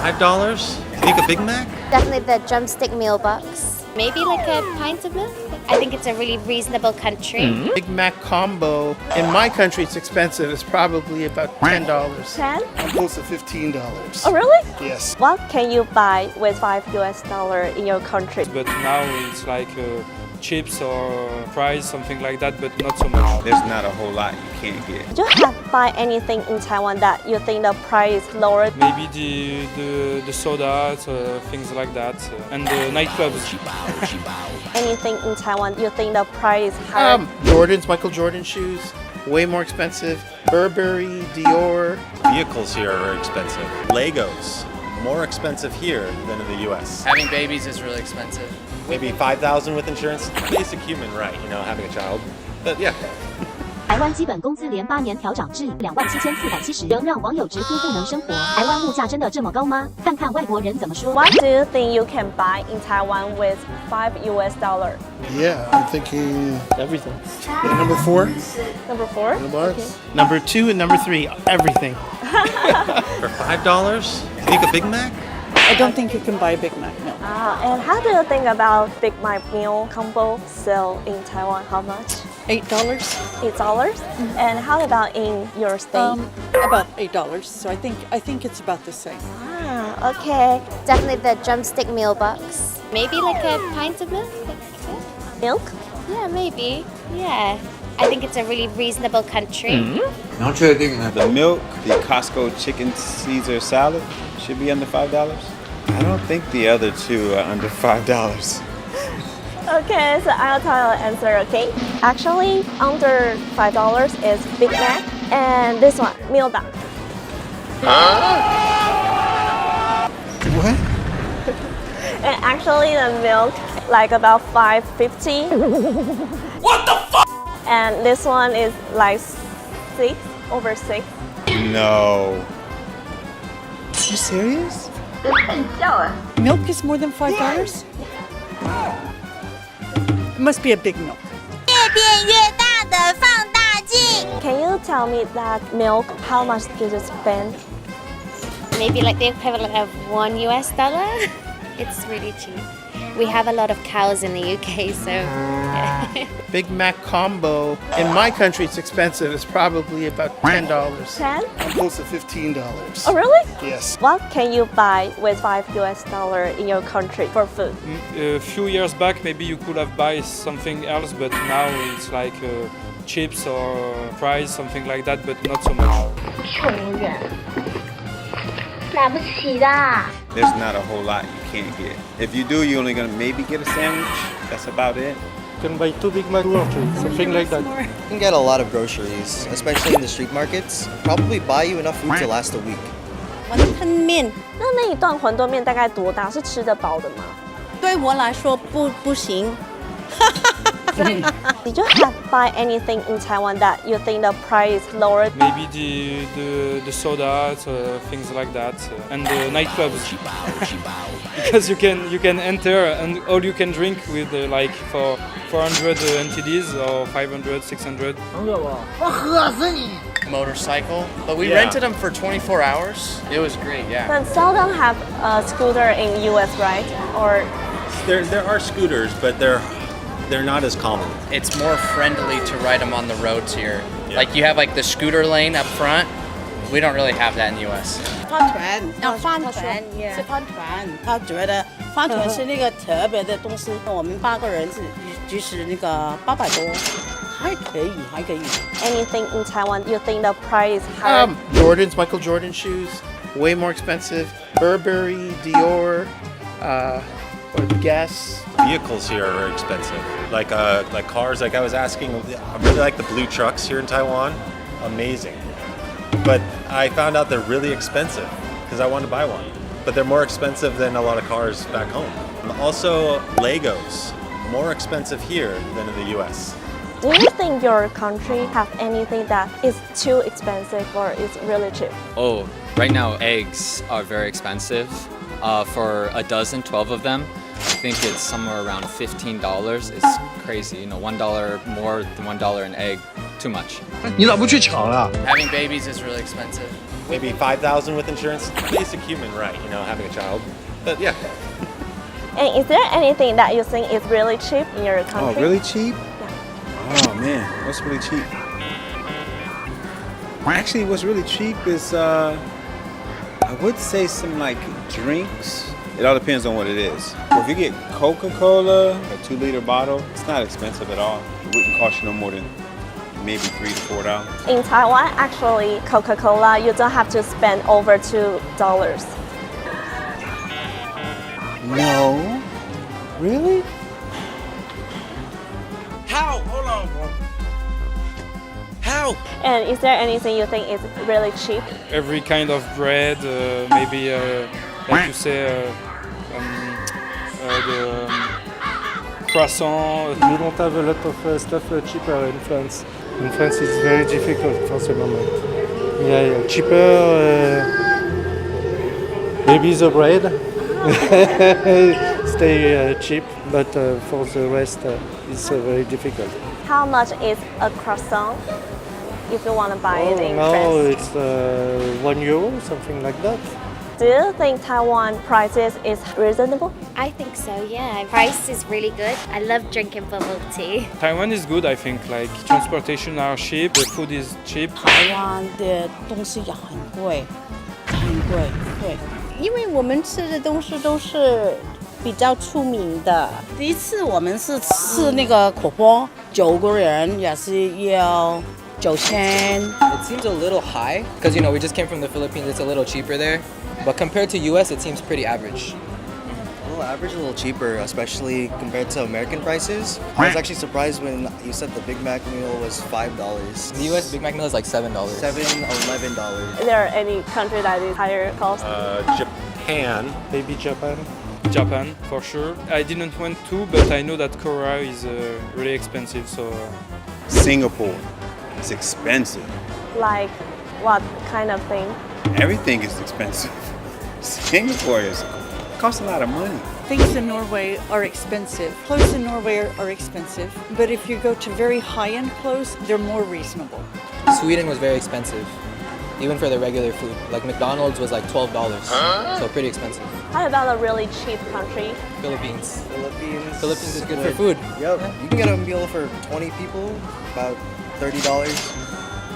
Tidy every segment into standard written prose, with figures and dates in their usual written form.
$5? You think a Big Mac? Definitely the drumstick meal box. Maybe like a pint of milk. I think it's a really reasonable country. Big Mac combo. In my country, it's expensive. It's probably about $10. 10? Close to $15. Oh, really? Yes. What can you buy with $5 in your country? But now it's like chips or fries, something like that, but not so much. There's not a whole lot you can't get. Do you have buy anything in Taiwan that you think the price is lower? Maybe the soda, things like that, and the nightclubs. Anything in Taiwan you think the price is higher? Jordans, Michael Jordan shoes, way more expensive. Burberry, Dior. Vehicles here are expensive. Legos, more expensive here than in the US. Having babies is really expensive. Maybe $5,000 with insurance. Basic human right, having a child. But yeah. 台湾基本工资连8年调涨至27470，仍让网友直呼不能生活。台湾物价真的这么高吗？看看外国人怎么说。 What do you think you can buy in Taiwan with $5? Yeah, I'm thinking everything. Yeah, number 4, Number 4? box. Number 2 and number 3, everything. For $5? You think a Big Mac? I don't think you can buy a Big Mac, no. And how do you think about Big Mac meal combo sale in Taiwan? How much? $8? $8? And how about in your state? About $8. So I think it's about the same. Okay. Definitely the drumstick meal box. Maybe like a pint of milk. Milk? Yeah, maybe. Yeah. I think it's a really reasonable country. The milk, the Costco chicken Caesar salad should be under $5. I don't think the other two are under $5. Okay, so I'll tell you the answer, okay? Actually, under $5 is Big Mac, and this one, meal box. What? And actually, the milk, like about $5.50. What the fuck? And this one is like over 6. No. You serious? Milk is more than $5? It must be a big milk. Can you tell me that milk, how much did you spend? Maybe like the equivalent of $1. It's really cheap. We have a lot of cows in the UK, so Big Mac combo. In my country, it's expensive. It's probably about $10. 10? Close to $15. Oh, really? Yes. What can you buy with $5 in your country for food? A few years back, maybe you could have buy something else, but now it's like chips or fries, something like that, but not so much. There's not a whole lot you can't get. If you do, you're only gonna maybe get a sandwich. That's about it. You can buy 2 Big Mac something like that. You can get a lot of groceries, especially in the street markets. Probably buy you enough food to last a week. 馄饨面那一段馄饨面大概多大？是吃得饱的吗？对我来说不行。Did you have buy anything in Taiwan that you think the price is lower? Maybe the soda, things like that, and the nightclubs. Because you can enter and all you can drink with like for 400 NTDs or 500, 600. Motorcycle, but we Yeah. rented them for 24 hours. It was great, yeah. But seldom have a scooter in US, right? Or There are scooters, but they're not as common. It's more friendly to ride them on the roads here. Yeah. Like you have like the scooter lane up front. We don't really have that in the U.S. 帆船，是帆船。他觉得帆船是那个特别的东西。我们8个人就是那个800多，还可以。anything in Taiwan you think the price is higher? Jordans, Michael Jordan shoes, way more expensive. Burberry, Dior, Guess. Vehicles here are expensive. Like cars. Like I was asking, I really like the blue trucks here in Taiwan. Amazing. But I found out they're really expensive because I wanted to buy one. But they're more expensive than a lot of cars back home. Also, Legos, more expensive here than in the US. Do you think your country have anything that is too expensive or is really cheap? Oh, right now eggs are very expensive. For a dozen, 12 of them, I think it's somewhere around $15. It's crazy, $1 more than $1 an egg. Too much. Having babies is really expensive. maybe 5,000 with insurance. Basic human right, you know, having a child. But yeah. And is there anything that you think is really cheap in your country? Oh, really cheap? Yeah. Oh man, what's really cheap? Actually, what's really cheap is I would say some like drinks. It all depends on what it is. If you get Coca-Cola, a 2-liter bottle, it's not expensive at all. It wouldn't cost you no more than maybe $3 to $4. In Taiwan, actually, Coca-Cola, you don't have to spend over $2. No, really? How? Hold on, bro. How? And is there anything you think is really cheap? Every kind of bread, maybe like you say, the croissant. You don't have a lot of stuff cheaper in France. In France, it's very difficult for the moment. Yeah, cheaper. Maybe the bread stay cheap, but for the rest, it's very difficult. How much is a croissant if you want to buy it in Now France? it's €1, something like that. Do you think Taiwan prices is reasonable? I think so, yeah. Price is really good. I love drinking bubble tea. Taiwan is good, I think. Like transportation are cheap, the food is cheap. 台湾的东西也很贵，很贵，对，因为我们吃的东西都是比较出名的。第一次我们是吃那个火锅，9个人也是要9000。It seems a little high because we just came from the Philippines. It's a little cheaper there, but compared to U.S., it seems pretty average. A little average, a little cheaper, especially compared to American prices. I was actually surprised when you said the Big Mac meal was $5. The U.S. Big Mac meal is like $7. $11. Is there any country that is higher cost? Japan. Maybe Japan. Japan, for sure. I didn't went to, but I know that Korea is really expensive, so... Singapore, it's expensive. Like what kind of thing? Everything is expensive. Singapore costs a lot of money. Things in Norway are expensive. Clothes in Norway are expensive, but if you go to very high-end clothes, they're more reasonable. Sweden was very expensive, even for the regular food. Like McDonald's was like $12, so pretty expensive. How about a really cheap country? Philippines. Philippines. Philippines is good for food. Yep. You can get a meal for 20 people, about $30.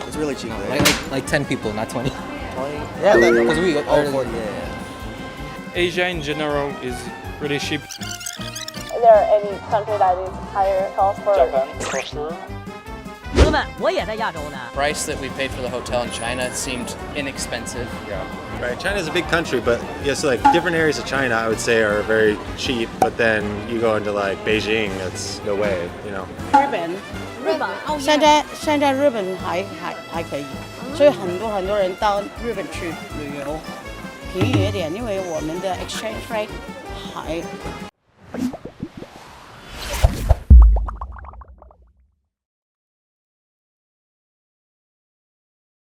It's really cheap there. Like 10 people, not 20. 20? Yeah, because we all 40, yeah. Asia in general is really cheap. Is there any country that is higher cost for? Japan, for sure. Price that we paid for the hotel in China seemed inexpensive. Yeah. Right. China's a big country, but yes, like different areas of China, I would say are very cheap. But then you go into like Beijing, it's no way, you know. 日本，现在日本还可以，所以很多人到日本去旅游，便宜一点，因为我们的 exchange rate 还